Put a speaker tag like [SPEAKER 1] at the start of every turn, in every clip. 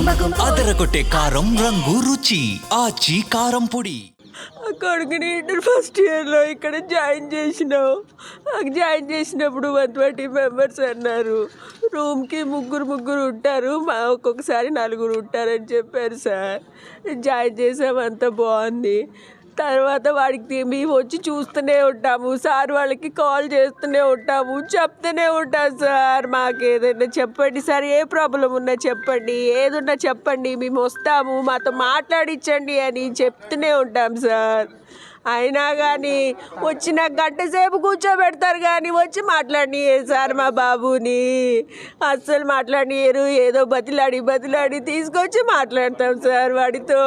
[SPEAKER 1] అదరగొట్టే కారం రంగు రుచి ఆచి కారం పొడి.
[SPEAKER 2] కొడుకుని ఇంటర్ ఫస్ట్ ఇయర్లో ఇక్కడ జాయిన్ చేసినావు. నాకు జాయిన్ చేసినప్పుడు 120 మెంబర్స్ అన్నారు. రూమ్కి ముగ్గురు ఉంటారు, ఒక్కొక్కసారి 4 ఉంటారని చెప్పారు సార్. జాయిన్ చేసామంతా బాగుంది. తర్వాత వాడికి మేము వచ్చి చూస్తూనే ఉంటాము సార్, వాళ్ళకి కాల్ చేస్తూనే ఉంటాము, చెప్తూనే ఉంటాం సార్. మాకు ఏదైనా చెప్పండి సార్, ఏ ప్రాబ్లం ఉన్నా చెప్పండి, ఏదున్నా చెప్పండి, మేము వస్తాము, మాతో మాట్లాడించండి అని చెప్తూనే ఉంటాం సార్. అయినా కానీ వచ్చిన గంట సేపు కూర్చోబెడతారు కానీ వచ్చి మాట్లాడినారు సార్. మా బాబుని అస్సలు మాట్లాడినారు. ఏదో బతిలాడి తీసుకొచ్చి మాట్లాడతాం సార్ వాడితో.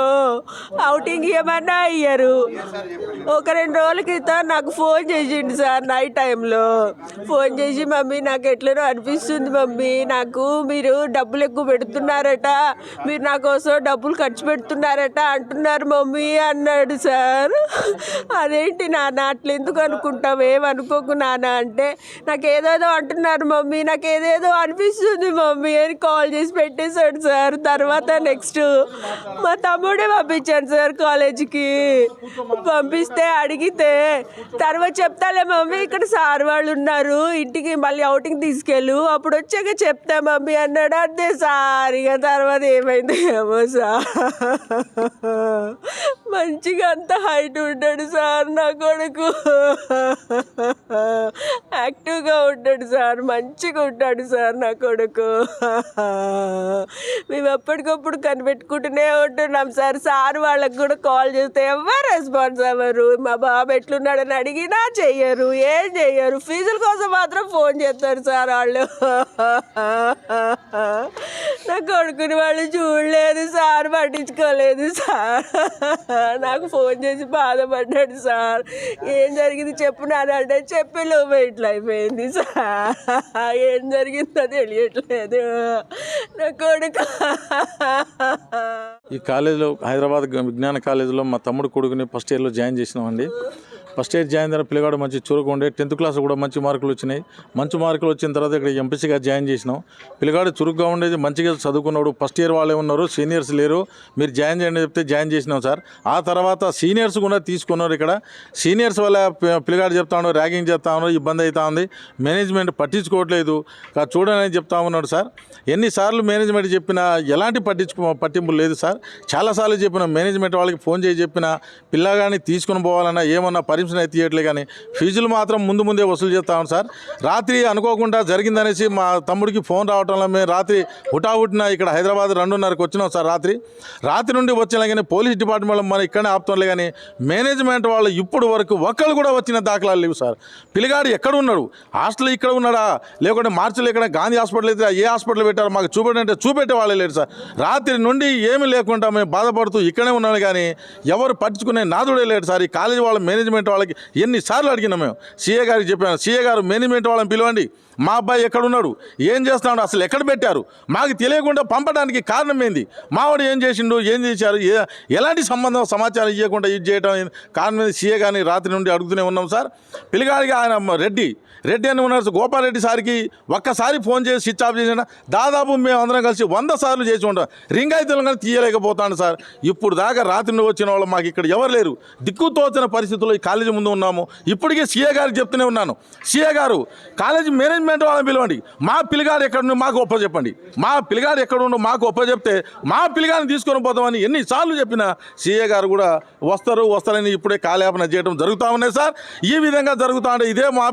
[SPEAKER 2] అవుటింగ్ ఇవ్వమన్నా అయ్యారు. ఒక 2 రోజుల క్రితం నాకు ఫోన్ చేసిండు సార్. నైట్ టైంలో ఫోన్ చేసి, మమ్మీ నాకు ఎట్లనో అనిపిస్తుంది మమ్మీ, నాకు మీరు డబ్బులు ఎక్కువ పెడుతున్నారట, మీరు నా కోసం డబ్బులు ఖర్చు పెడుతున్నారట అంటున్నారు మమ్మీ అన్నాడు సార్. అదేంటి నాన్న అట్లా ఎందుకు అనుకుంటావు, ఏమనుకోకు నాన్న అంటే, నాకు ఏదేదో అంటున్నారు మమ్మీ, నాకు ఏదేదో అనిపిస్తుంది మమ్మీ అని కాల్ చేసి పెట్టేశాడు సార్. తర్వాత నెక్స్ట్ మా తమ్ముడే పంపించాను సార్ కాలేజీకి. పంపిస్తే అడిగితే తర్వాత చెప్తాలే మమ్మీ, ఇక్కడ సార్ వాళ్ళు ఉన్నారు, ఇంటికి మళ్ళీ అవుటింగ్ తీసుకెళ్ళు, అప్పుడు వచ్చాక చెప్తా మమ్మీ అన్నాడు. అంతే సార్. ఇక తర్వాత ఏమైంది ఏమో సార్. మంచిగా అంత హైట్ ఉంటాడు సార్ నా కొడుకు. యాక్టివ్గా ఉంటాడు సార్, మంచిగా ఉంటాడు సార్ నా కొడుకు. మేము ఎప్పటికప్పుడు కనిపెట్టుకుంటూనే ఉంటున్నాం సార్. సార్ వాళ్ళకు కూడా కాల్ చేస్తే ఎవరు రెస్పాన్స్ అవ్వరు. మా బాబు ఎట్లున్నాడని అడిగినా చెయ్యరు, ఏం చెయ్యరు. ఫీజుల కోసం మాత్రం ఫోన్ చేస్తారు సార్ వాళ్ళు. నా కొడుకుని వాళ్ళు చూడలేదు సార్, పట్టించుకోలేదు సార్. నాకు ఫోన్ చేసి బాధపడ్డాడు సార్. ఏం జరిగింది చెప్పు నాన్న అంటే, చెప్పేలోపు ఇట్లా అయిపోయింది సార్. ఏం జరిగిందో తెలియట్లేదు నా కొడుకు.
[SPEAKER 3] ఈ కాలేజీలో, హైదరాబాద్ విజ్ఞాన కాలేజీలో మా తమ్ముడు కొడుకుని ఫస్ట్ ఇయర్లో జాయిన్ చేసినామండి. ఫస్ట్ ఇయర్ జాయిన్ అయిన పిల్లగాడు మంచి చురుకు ఉండే, 10th క్లాస్ కూడా మంచి మార్కులు వచ్చినాయి. మంచి మార్కులు వచ్చిన తర్వాత ఇక్కడ ఎంపీసీగా జాయిన్ చేసినాం. పిల్లగాడు చురుగ్గా ఉండేది, మంచిగా చదువుకున్నాడు. ఫస్ట్ ఇయర్ వాళ్ళే ఉన్నారు, సీనియర్స్ లేరు, మీరు జాయిన్ చేయండి చెప్తే జాయిన్ చేసినాం సార్. ఆ తర్వాత సీనియర్స్ కూడా తీసుకున్నారు. ఇక్కడ సీనియర్స్ వల్ల పిల్లగాడు చెప్తా ఉన్నారు, ర్యాగింగ్ చేస్తా ఉన్నారు, ఇబ్బంది అవుతా ఉంది, మేనేజ్మెంట్ పట్టించుకోవట్లేదు చూడని చెప్తా ఉన్నాడు సార్. ఎన్నిసార్లు మేనేజ్మెంట్ చెప్పినా ఎలాంటి పట్టింపు లేదు సార్. చాలాసార్లు చెప్పిన మేనేజ్మెంట్ వాళ్ళకి ఫోన్ చేసి చెప్పిన, పిల్లగాని తీసుకుని పోవాలన్నా ఏమన్నా పర్మిషన్ అయితే తీయట్లే, కానీ ఫీజులు మాత్రం ముందే వసూలు చేస్తాం సార్. రాత్రి అనుకోకుండా జరిగిందనేసి మా తమ్ముడికి ఫోన్ రావటంలో మేము రాత్రి హుటాహుటిన ఇక్కడ హైదరాబాద్ 2:30కి వచ్చినాం సార్. రాత్రి నుండి వచ్చినా కానీ పోలీస్ డిపార్ట్మెంట్ మనం ఇక్కడనే ఆపుతాంలే, కానీ మేనేజ్మెంట్ వాళ్ళు ఇప్పుడు వరకు ఒక్కళ్ళు కూడా వచ్చిన దాఖలాలు లేవు సార్. పిల్లగాడు ఎక్కడ ఉన్నాడు, హాస్టల్ ఇక్కడ ఉన్నాడా, లేకుంటే మార్చిలో ఇక్కడ గాంధీ హాస్పిటల్ అయితే ఏ హాస్పిటల్ పెట్టారో మాకు చూపెట్టంటే చూపెట్టే వాళ్ళే లేరు సార్. రాత్రి నుండి ఏమీ లేకుండా మేము బాధపడుతూ ఇక్కడే ఉన్నాం, కానీ ఎవరు పట్టించుకునే నాదుడే లేడు సార్. ఈ కాలేజీ వాళ్ళ మేనేజ్మెంట్ వాళ్ళకి ఎన్నిసార్లు అడిగినాం. మేము సీఏ గారికి చెప్పాను, సీఏ గారు మేనేజ్మెంట్ వాళ్ళని పిలవండి, మా అబ్బాయి ఎక్కడున్నాడు, ఏం చేస్తున్నాడు, అసలు ఎక్కడ పెట్టారు, మాకు తెలియకుండా పంపడానికి కారణం ఏంది, మావాడు ఏం చేసిండు, ఏం చేశారు, ఎలాంటి సమాచారం ఇవ్వకుండా ఇది చేయడం కారణం ఏంది, సీఏ గారిని రాత్రి నుండి అడుగుతూనే ఉన్నాం సార్. పిల్లగాడికి ఆయన రెడ్డి అని ఉన్నారు, గోపాలరెడ్డి సార్కి ఒక్కసారి ఫోన్ చేసి స్విచ్ ఆఫ్ చేసిన, దాదాపు మేము అందరం కలిసి 100 సార్లు చేసి ఉంటాం, రింగ్ అయితే కానీ తీయలేకపోతాను సార్. ఇప్పుడు దాకా రాత్రి నుండి వచ్చిన వాళ్ళు మాకు ఇక్కడ ఎవరు లేరు, దిక్కుతోచిన పరిస్థితుల్లో ఈ కాలేజీ ముందు ఉన్నాము. ఇప్పటికే సీఏ గారికి చెప్తూనే ఉన్నాను, సీఏ గారు కాలేజీ మేనేజ్మెంట్ వాళ్ళని పిలవండి, మా పిల్లగాడు ఎక్కడుండి మాకు ఒప్పచెప్పండి, మా పిల్లగాడు ఎక్కడుండో మాకు ఒప్పచెప్తే మా పిల్లగాడిని తీసుకొని పోతామని ఎన్నిసార్లు చెప్పినా సీఏ గారు కూడా వస్తారని ఇప్పుడే కాలేపన చేయడం జరుగుతూ ఉన్నాయి సార్. ఈ విధంగా జరుగుతూ ఉంటే ఇదే మా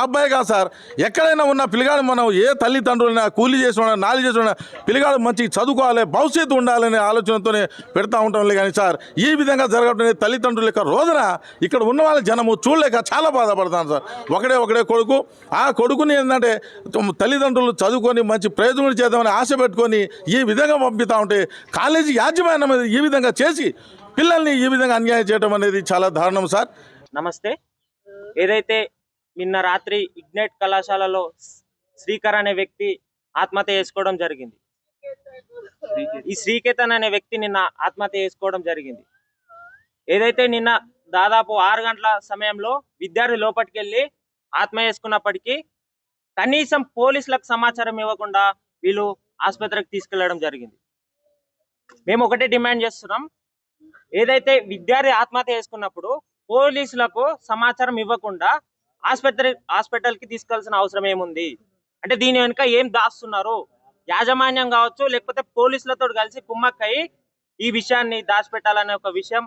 [SPEAKER 3] అబ్బాయి కాదు సార్. ఎక్కడైనా ఉన్న పిల్లగాడు మనం ఏ తల్లిదండ్రులైనా కూలీ చేసిన నాలి చేసిన పిల్లగాడు మంచిగా చదువుకోవాలి, భవిష్యత్తు ఉండాలనే ఆలోచనతోనే పెడతా ఉంటాంలే, కానీ సార్ ఈ విధంగా జరగడం తల్లిదండ్రుల యొక్క రోజున ఇక్కడ ఉన్న వాళ్ళ జనము చూడలేక చాలా బాధపడతాను సార్. ఒకడే కొడుకు, ఆ కొడుకుని ఏంటంటే తల్లిదండ్రులు చదువుకొని మంచి ప్రయోజనం చేద్దామని ఆశ పెట్టుకొని ఈ విధంగా పంపిస్తూ ఉంటే కాలేజీ యాజమాన్యం అనేది ఈ విధంగా చేసి పిల్లల్ని ఈ విధంగా అన్యాయం చేయడం అనేది చాలా దారుణం సార్.
[SPEAKER 4] నమస్తే. ఏదైతే నిన్న రాత్రి ఇగ్నైట్ కళాశాలలో శ్రీకర్ అనే వ్యక్తి ఆత్మహత్య చేసుకోవడం జరిగింది, ఈ శ్రీకేతన్ అనే వ్యక్తి నిన్న ఆత్మహత్య చేసుకోవడం జరిగింది. ఏదైతే నిన్న దాదాపు 6 గంటల సమయంలో విద్యార్థి లోపలికి వెళ్ళి ఆత్మ చేసుకున్నప్పటికీ కనీసం పోలీసులకు సమాచారం ఇవ్వకుండా వీళ్ళు ఆసుపత్రికి తీసుకెళ్లడం జరిగింది. మేము ఒకటే డిమాండ్ చేస్తున్నాం, ఏదైతే విద్యార్థి ఆత్మహత్య చేసుకున్నప్పుడు పోలీసులకు సమాచారం ఇవ్వకుండా హాస్పిటల్కి తీసుకెళ్లాల్సిన అవసరం ఏముంది? అంటే దీని వెనుక ఏం దాస్తున్నారు? యాజమాన్యం కావచ్చు, లేకపోతే పోలీసులతో కలిసి కుమ్మక్కయి ఈ విషయాన్ని దాచిపెట్టాలనే ఒక విషయం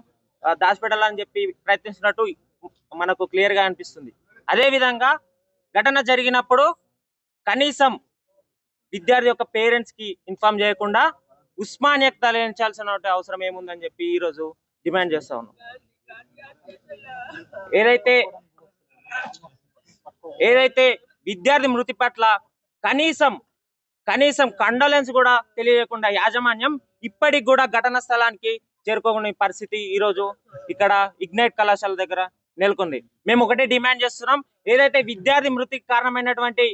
[SPEAKER 4] దాచిపెట్టాలని చెప్పి ప్రయత్నిస్తున్నట్టు మనకు క్లియర్ గా అనిపిస్తుంది. అదే విధంగా ఘటన జరిగినప్పుడు కనీసం విద్యార్థి యొక్క పేరెంట్స్ కి ఇన్ఫార్మ్ చేయకుండా ఉస్మానియాకి తరలించాల్సిన అవసరం ఏముందని చెప్పి ఈ రోజు డిమాండ్ చేస్తా ఉన్నాం. ఏదైతే విద్యార్థి మృతి పట్ల కనీసం కండోలెన్స్ కూడా తెలియకుండా యాజమాన్యం ఇప్పటికి కూడా ఘటనా స్థలానికి చేరుకోని పరిస్థితి ఈ రోజు ఇక్కడ ఇగ్నైట్ కళాశాల దగ్గర నెలకొంది. మేము ఒకటే డిమాండ్ చేస్తున్నాం, ఏదైతే విద్యార్థి మృతికి కారణమైనటువంటి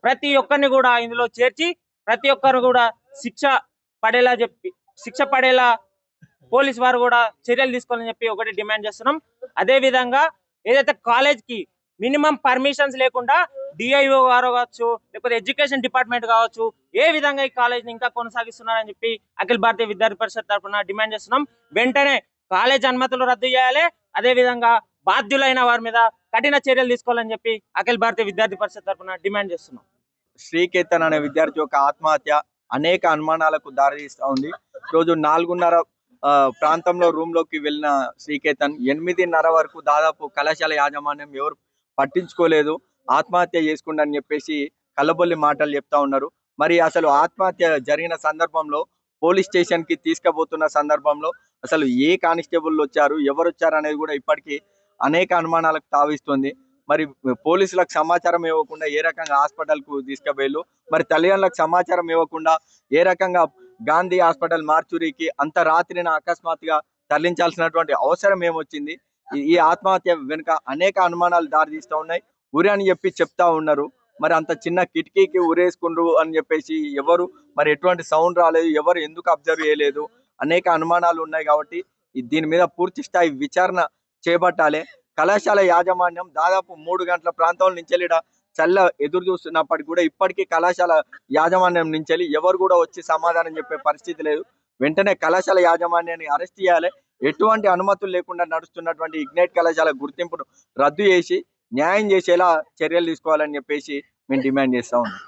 [SPEAKER 4] ప్రతి ఒక్కరిని కూడా ఇందులో చేర్చి ప్రతి ఒక్కరు కూడా శిక్ష పడేలా పోలీస్ వారు కూడా చర్యలు తీసుకోవాలని చెప్పి ఒకటి డిమాండ్ చేస్తున్నాం. అదే విధంగా ఏదైతే కాలేజ్ కి మినిమం పర్మిషన్స్ లేకుండా డిఐఓ గారు కావచ్చు, లేకపోతే ఎడ్యుకేషన్ డిపార్ట్మెంట్ కావచ్చు, ఏ విధంగా ఈ కాలేజ్ ని ఇంకా కొనసాగిస్తున్నారని చెప్పి అఖిల భారతీయ విద్యార్థి పరిషత్ తరఫున డిమాండ్ చేస్తున్నాం. వెంటనే కాలేజ్ అనుమతులు రద్దు చేయాలి, అదే విధంగా బాధ్యులైన వారి మీద కఠిన చర్యలు తీసుకోవాలని చెప్పి అఖిల భారతీయ విద్యార్థి పరిషత్ తరఫున డిమాండ్ చేస్తున్నాం.
[SPEAKER 5] శ్రీకేతన్ అనే విద్యార్థి యొక్క ఆత్మహత్య అనేక అనుమానాలకు దారితీస్తా ఉంది. రోజు 4:30 ప్రాంతంలో రూమ్ లోకి వెళ్ళిన శ్రీకేతన్ 8:30 వరకు దాదాపు కళాశాల యాజమాన్యం ఎవరు పట్టించుకోలేదు, ఆత్మహత్య చేసుకుండని చెప్పేసి కల్లబొల్లి మాటలు చెప్తా ఉన్నారు. మరి అసలు ఆత్మహత్య జరిగిన సందర్భంలో పోలీస్ స్టేషన్ కి తీసుకుపోతున్న సందర్భంలో అసలు ఏ కానిస్టేబుల్ వచ్చారు, ఎవరు వచ్చారు అనేది కూడా ఇప్పటికీ అనేక అనుమానాలకు తావిస్తుంది. మరి పోలీసులకు సమాచారం ఇవ్వకుండా ఏ రకంగా హాస్పిటల్ కు తీసుకుపోయారు, మరి తల్లిదండ్రులకు సమాచారం ఇవ్వకుండా ఏ రకంగా గాంధీ హాస్పిటల్ మార్చురీకి అంత రాత్రిన అకస్మాత్తుగా తరలించాల్సినటువంటి అవసరం ఏమొచ్చింది? ఈ ఆత్మహత్య వెనుక అనేక అనుమానాలు దారితీస్తూ ఉన్నాయి. ఉరి అని చెప్పి చెప్తా ఉన్నారు, మరి అంత చిన్న కిటికీకి ఉరేసుకుండ్రు అని చెప్పేసి ఎవరు, మరి ఎటువంటి సౌండ్ రాలేదు, ఎవరు ఎందుకు అబ్జర్వ్ చేయలేదు, అనేక అనుమానాలు ఉన్నాయి. కాబట్టి దీని మీద పూర్తి స్థాయి విచారణ చేపట్టాలి. కళాశాల యాజమాన్యం దాదాపు 3 గంటల ప్రాంతం నుంచి చల్ల ఎదురు చూస్తున్నప్పటికీ కూడా ఇప్పటికీ కళాశాల యాజమాన్యం నుంచి ఎవరు కూడా వచ్చి సమాధానం చెప్పే పరిస్థితి లేదు. వెంటనే కళాశాల యాజమాన్యాన్ని అరెస్ట్ చేయాలి. ఎటువంటి అనుమతులు లేకుండా నడుస్తున్నటువంటి ఇగ్నైట్ కళాశాల గుర్తింపును రద్దు చేసి న్యాయం చేసేలా చర్యలు తీసుకోవాలని చెప్పేసి మేము డిమాండ్ చేస్తా ఉన్నాం.